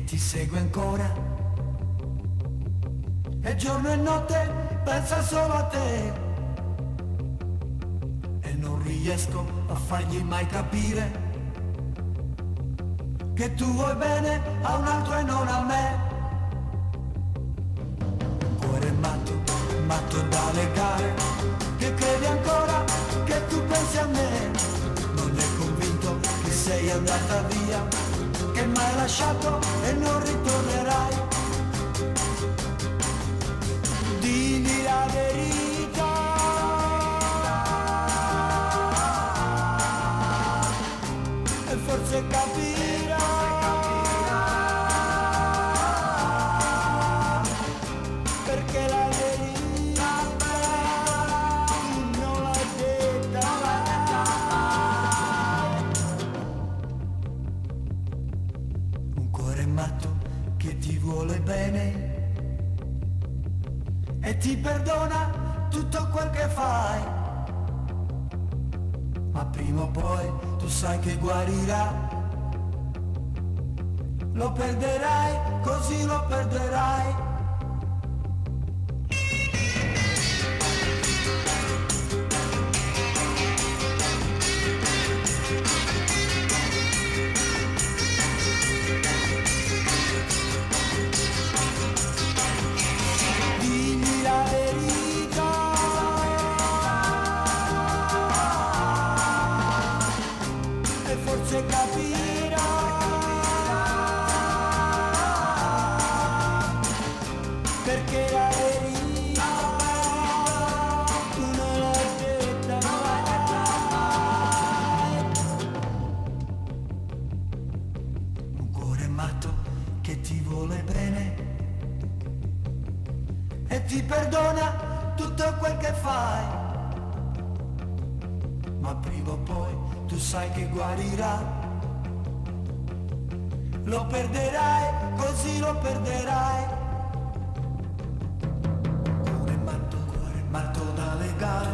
che ti segue ancora, e giorno e notte pensa solo a te, e non riesco a fargli mai capire che tu vuoi bene a un altro e non a me. Un cuore matto, matto da legare, che credi ancora che tu pensi a me, non è convinto che sei andata via, che m'hai lasciato e non ritornerai. Dimmi la verità, e forse capirai perché la verità tu non l'hai detta mai. Un cuore matto che ti vuole bene e ti perdona tutto quel che fai, ma prima o poi tu sai che guarirà. Lo perderai, così lo perderai. Dimmi la verità, e forse capirai perché la verità tu non l'hai detta mai. Un cuore matto che ti vuole bene e ti perdona tutto quel che fai, ma prima o poi tu sai che guarirà. Lo perderai, così lo perderai. Cuore matto da legare,